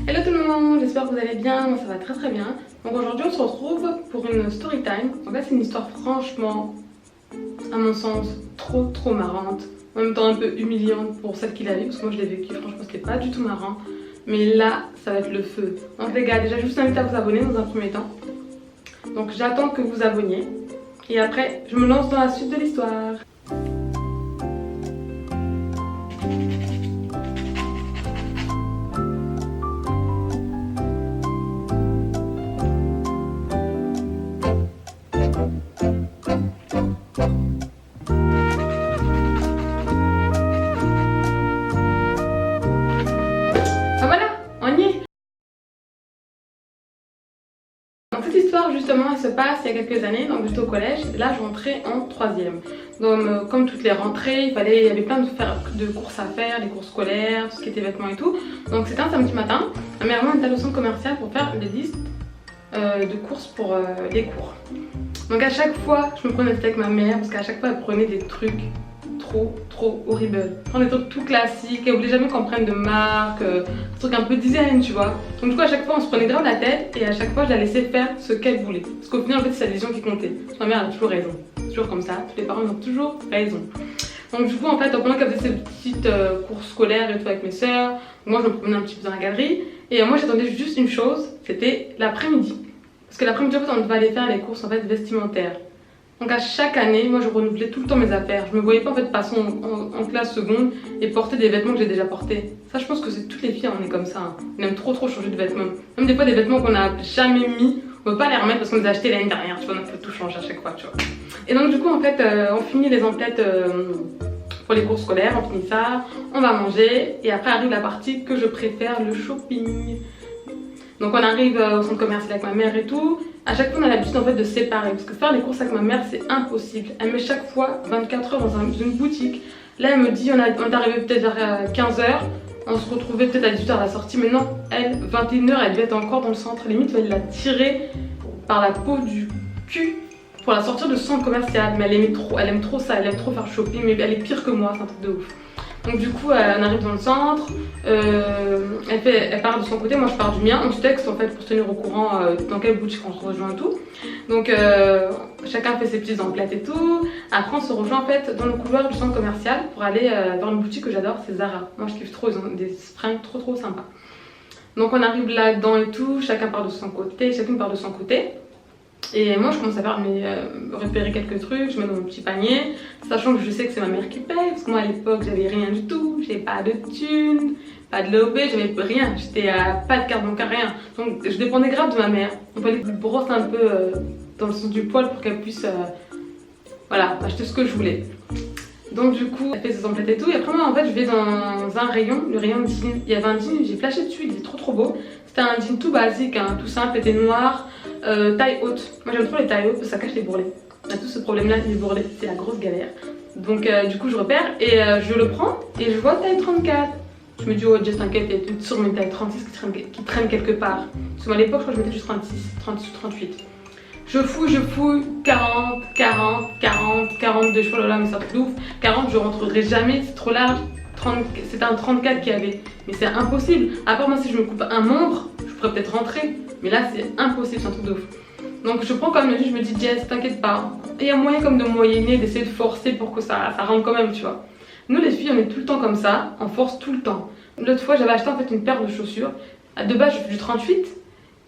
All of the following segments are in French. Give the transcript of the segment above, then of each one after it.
Hello tout le monde, j'espère que vous allez bien, moi ça va très bien. Donc aujourd'hui on se retrouve pour une story time. Donc là c'est une histoire franchement, à mon sens, trop marrante. En même temps un peu humiliante pour celle qui l'a vécu, parce que moi je l'ai vécu, franchement c'était pas du tout marrant. Mais là ça va être le feu. Donc les gars, déjà je vous invite à vous abonner dans un premier temps. Donc j'attends que vous abonniez. Et après je me lance dans la suite de l'histoire. Ah voilà, on y est. Donc cette histoire justement elle se passe il y a quelques années, donc j'étais au collège, là je rentrais en 3e. Donc comme toutes les rentrées, il y avait plein de courses à faire, les courses scolaires, tout ce qui était vêtements et tout. Donc c'était un samedi matin, ma mère et moi on était allés au centre commercial pour faire des listes de courses pour les cours. Donc à chaque fois je me prenais la tête avec ma mère parce qu'à chaque fois elle prenait des trucs trop horrible. Prendre des trucs tout classiques, elle voulait jamais qu'on prenne de marque, des trucs un peu design, tu vois. Donc du coup à chaque fois on se prenait grave la tête et à chaque fois je la laissais faire ce qu'elle voulait. Parce qu'au final en fait c'est sa décision qui comptait. Ma mère a toujours raison. C'est toujours comme ça, tous les parents ont toujours raison. Donc du coup en fait pendant qu'elle faisait ses petites courses scolaires et tout avec mes soeurs, moi je me promenais un petit peu dans la galerie et moi j'attendais juste une chose, c'était l'après-midi. Parce que l'après-midi en fait on devait aller faire les courses en fait vestimentaires. Donc à chaque année, moi je renouvelais tout le temps mes affaires. Je me voyais pas en fait passer en classe seconde et porter des vêtements que j'ai déjà portés. Ça je pense que c'est toutes les filles, on est comme ça. Hein. On aime trop changer de vêtements. Même des fois des vêtements qu'on n'a jamais mis, on veut pas les remettre parce qu'on les a achetés l'année dernière. Tu vois, on peut tout changer à chaque fois, tu vois. Et donc du coup en fait, on finit les emplettes pour les cours scolaires, on finit ça, on va manger et après arrive la partie que je préfère, le shopping. Donc on arrive au centre commercial avec ma mère et tout. À chaque fois on a l'habitude en fait de séparer parce que faire les courses avec ma mère c'est impossible. Elle met chaque fois 24 heures dans une boutique. Là elle me dit on est arrivé peut-être vers 15h. On se retrouvait peut-être à 18h à la sortie. Mais non, elle 21h elle devait être encore dans le centre. Limite il fallait la tirer par la peau du cul pour la sortir du centre commercial. Mais elle aime trop ça, elle aime trop faire shopping. Mais elle est pire que moi, c'est un truc de ouf. Donc du coup on arrive dans le centre, elle part de son côté, moi je pars du mien, on se texte en fait pour se tenir au courant dans quelle boutique on se rejoint et tout. Donc chacun fait ses petites emplettes et tout. Après on se rejoint en fait dans le couloir du centre commercial pour aller dans une boutique que j'adore, c'est Zara. Moi je kiffe trop, ils ont des fringues trop sympas. Donc on arrive là-dedans et tout, chacune part de son côté. Et moi je commence à repérer quelques trucs, je mets dans mon petit panier, sachant que je sais que c'est ma mère qui paye, parce que moi à l'époque j'avais rien du tout, j'avais pas de thunes, pas de l'OB, j'avais rien, j'étais pas de carte bancaire, rien. Donc je dépendais grave de ma mère. On fallait que je brosse un peu dans le sens du poil pour qu'elle puisse voilà, acheter ce que je voulais. Donc du coup elle fait ses emplettes et tout, et après moi en fait je vais dans un rayon, le rayon de jean. Il y avait un jean, j'ai flashé dessus, il était trop beau. C'était un jean tout basique, hein, tout simple, il était noir. Taille haute, moi j'aime trop les tailles hautes parce que ça cache les bourrelets. On a tout ce problème là, les bourrelets, c'est la grosse galère. Donc du coup je repère et je le prends et je vois taille 34. Je me dis oh just t'inquiète, il y a une sur mes tailles 36 qui traîne quelque part. Parce qu'à l'époque je crois que je mettais juste 36, 36 ou 38. Je fouille, 40, 42, je là mais ça fait ouf. 40 je rentrerai jamais, c'est trop large. C'était un 34 qu'il y avait, mais c'est impossible. À part moi si je me coupe un membre, je pourrais peut-être rentrer. Mais là c'est impossible, c'est un truc de ouf. Donc je prends comme le jus, je me dis Jess t'inquiète pas. Et il y a moyen comme de moyenner, d'essayer de forcer pour que ça rentre quand même, tu vois. Nous les filles on est tout le temps comme ça, on force tout le temps. L'autre fois j'avais acheté en fait une paire de chaussures. De base je fais du 38,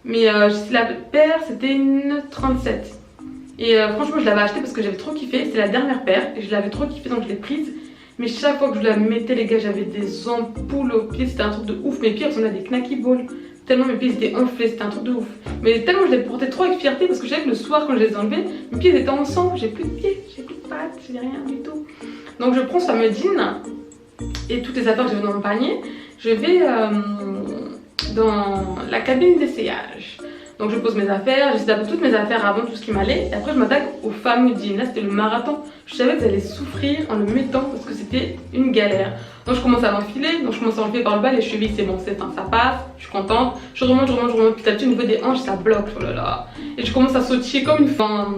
mais la paire c'était une 37. Et franchement je l'avais acheté parce que j'avais trop kiffé, c'est la dernière paire et je l'avais trop kiffé donc je l'ai prise. Mais chaque fois que je la mettais les gars j'avais des ampoules aux pieds, c'était un truc de ouf. Mes pieds on a des knacky balls. Tellement mes pieds étaient enflés, c'était un truc de ouf. Mais tellement je les portais trop avec fierté parce que je savais que le soir quand je les enlevais, mes pieds étaient en sang, j'ai plus de pieds, j'ai plus de pattes, j'ai rien du tout. Donc je prends ce fameux jean et toutes les affaires que j'avais dans mon panier, je vais dans la cabine d'essayage. Donc je pose mes affaires, j'essaie d'avoir toutes mes affaires avant tout ce qui m'allait. Et après je m'attaque au fameux jean, là c'était le marathon. Je savais que j'allais souffrir en le mettant parce que c'était une galère. Donc je commence à l'enfiler, par le bas, les chevilles c'est bon, ça passe, je suis contente. Je remonte, petit à petit au niveau des hanches ça bloque, oh là là. Et je commence à sautiller comme une fin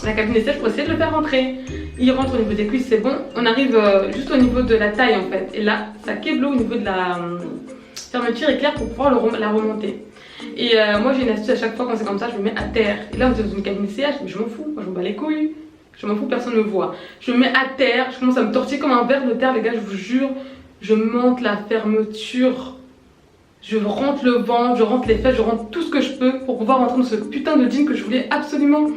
la cabine d'essayage pour essayer de le faire rentrer. Il rentre au niveau des cuisses, c'est bon. On arrive juste au niveau de la taille en fait. Et là ça keblo au niveau de la... fermeture éclair pour pouvoir la remonter. Et moi j'ai une astuce à chaque fois quand c'est comme ça, je me mets à terre. Et là on était dans une cabine CH, mais je m'en fous, moi je m'en bats les couilles. Je m'en fous, personne ne me voit. Je me mets à terre, je commence à me tortiller comme un ver de terre, les gars, je vous jure. Je monte la fermeture. Je rentre le ventre, je rentre les fesses, je rentre tout ce que je peux pour pouvoir rentrer dans ce putain de jean que je voulais absolument.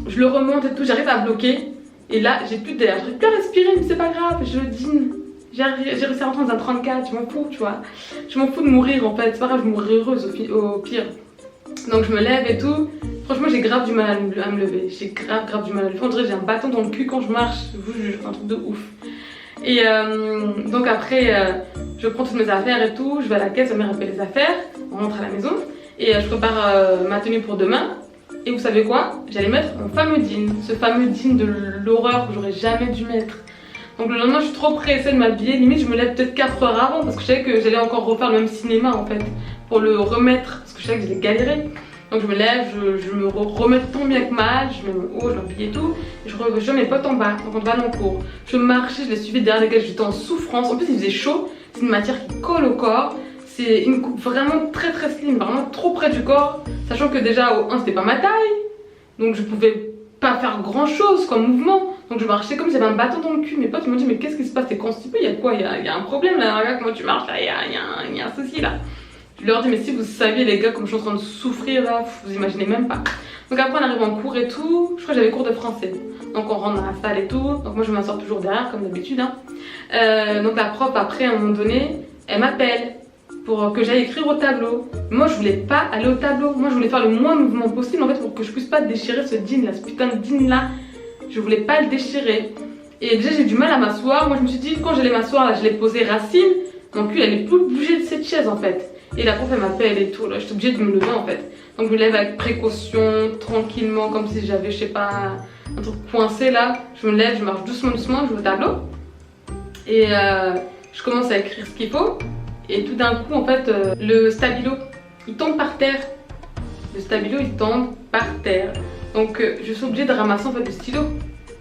Je le remonte et tout, j'arrive à bloquer. Et là, j'ai plus d'air, j'arrive plus à respirer, mais c'est pas grave, je le jean. J'ai réussi à rentrer dans un 34, je m'en fous, tu vois. Je m'en fous de mourir en fait, c'est pas grave, je mourrai heureuse au pire. Donc je me lève et tout. Franchement, j'ai grave du mal à me lever. J'ai grave du mal à me lever. On dirait que j'ai un bâton dans le cul quand je marche, je vous jure, un truc de ouf. Et donc après, je prends toutes mes affaires et tout, je vais à la caisse, ma mère appelle les affaires, on rentre à la maison et je prépare ma tenue pour demain. Et vous savez quoi? J'allais mettre mon fameux jean, ce fameux jean de l'horreur que j'aurais jamais dû mettre. Donc le lendemain, je suis trop pressée de m'habiller, limite je me lève peut-être 4 heures avant parce que je savais que j'allais encore refaire le même cinéma en fait pour le remettre parce que je savais que j'allais galérer. Donc je me lève, je me remets tant bien que mal, je mets mon haut, je m'habille et tout. Et je rejoins mes potes en bas, donc on va aller en cours. Je marchais, je les suivais derrière lesquels j'étais en souffrance. En plus il faisait chaud, c'est une matière qui colle au corps. C'est une coupe vraiment très slim, vraiment trop près du corps. Sachant que déjà au 1 c'était pas ma taille. Donc je pouvais pas faire grand chose comme mouvement. Donc je marchais comme si j'avais un bâton dans le cul. Mes potes m'ont dit mais qu'est-ce qui se passe, t'es constipé, il y a quoi, il y a un problème là, regarde comment tu marches là, il y a un souci là. Je leur dis mais si vous saviez les gars comme je suis en train de souffrir là, vous imaginez même pas. Donc après on arrive en cours et tout, je crois que j'avais cours de français. Donc on rentre dans la salle et tout, donc moi je m'assors toujours derrière comme d'habitude hein. Donc la prof après à un moment donné, elle m'appelle pour que j'aille écrire au tableau. Moi je voulais pas aller au tableau, moi je voulais faire le moins de mouvement possible en fait pour que je puisse pas déchirer ce jean là, ce putain de jean là. Je voulais pas le déchirer. Et déjà j'ai du mal à m'asseoir, moi je me suis dit quand j'allais m'asseoir là je l'ai posé racine, donc lui elle allait plus bouger de cette chaise en fait. Et la prof elle m'appelle et tout, là j'étais obligée de me lever en fait. Donc je me lève avec précaution, tranquillement, comme si j'avais je sais pas un truc coincé là. Je me lève, je marche doucement, je vais au tableau. Et je commence à écrire ce qu'il faut. Et tout d'un coup en fait le stabilo il tombe par terre. Le stabilo il tombe par terre. Donc je suis obligée de ramasser en fait le stylo.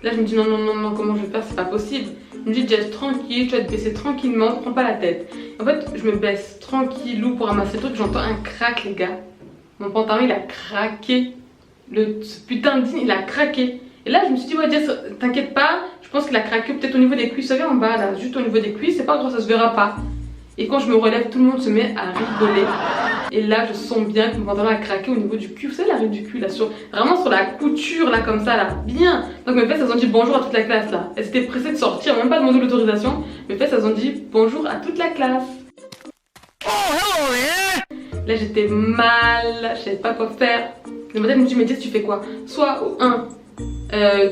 Là je me dis non comment je vais faire, c'est pas possible. Je me dis Jess tranquille, tu vas te baisser tranquillement, prends pas la tête. En fait je me baisse tranquillou pour ramasser le truc, j'entends un crack les gars. Mon pantalon il a craqué. Ce putain de jean il a craqué. Et là je me suis dit ouais Jess t'inquiète pas, je pense qu'il a craqué peut-être au niveau des cuisses, ça vient en bas là, juste au niveau des cuisses, c'est pas grave, ça se verra pas. Et quand je me relève, tout le monde se met à rigoler. Et là, je sens bien que mon pantalon a craqué au niveau du cul. Vous savez, l'arrêt du cul, là, vraiment sur la couture, là, comme ça, là, bien. Donc mes fesses, elles ont dit bonjour à toute la classe, là. Elles étaient pressées de sortir, même pas demandé l'autorisation. Mes fesses, elles ont dit bonjour à toute la classe. Oh, hello, yeah. Là, j'étais mal, je savais pas quoi faire. Le matin, je me dis, mais Jess, tu fais quoi? Soit au 1.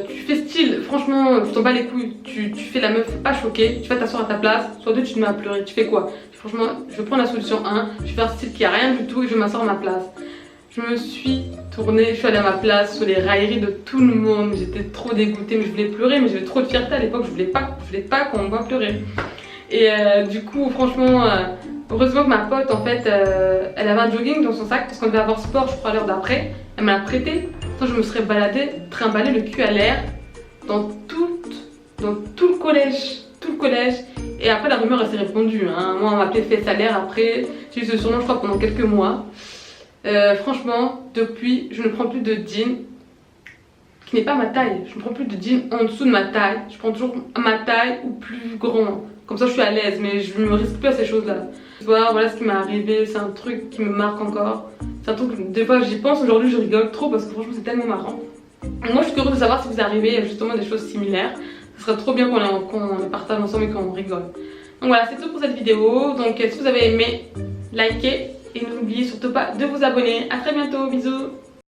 Tu fais style, franchement, je t'en bats les couilles, tu fais la meuf pas choquée, tu vas t'asseoir à ta place, soit 2 tu te mets à pleurer, tu fais quoi? Franchement, je vais prendre la solution 1, je vais faire style qu'il n'y a rien du tout et je vais m'asseoir à ma place. Je me suis tournée, je suis allée à ma place sur les railleries de tout le monde, j'étais trop dégoûtée, mais je voulais pleurer, mais j'avais trop de fierté à l'époque, je voulais pas qu'on me voit pleurer. Et du coup, franchement, heureusement que ma pote, en fait, elle avait un jogging dans son sac parce qu'on devait avoir sport, je crois, l'heure d'après. Elle me l'a prêté. Sinon, je me serais baladée, trimballée le cul à l'air dans tout le collège. Tout le collège. Et après, la rumeur, elle s'est répandue. Hein. Moi, on m'appelait Fesse à l'air. Après, j'ai eu ce surnom, je crois, pendant quelques mois. Franchement, depuis, je ne prends plus de jean qui n'est pas ma taille. Je ne prends plus de jean en dessous de ma taille. Je prends toujours ma taille ou plus grand. Comme ça, je suis à l'aise, mais je ne me risque plus à ces choses-là. Voilà ce qui m'est arrivé. C'est un truc qui me marque encore. C'est un truc, des fois, j'y pense. Aujourd'hui, je rigole trop parce que franchement, c'est tellement marrant. Moi, je suis curieuse de savoir si vous arrivez justement à des choses similaires. Ce serait trop bien qu'on les partage ensemble et qu'on rigole. Donc voilà, c'est tout pour cette vidéo. Donc si vous avez aimé, likez et n'oubliez surtout pas de vous abonner. A très bientôt, bisous.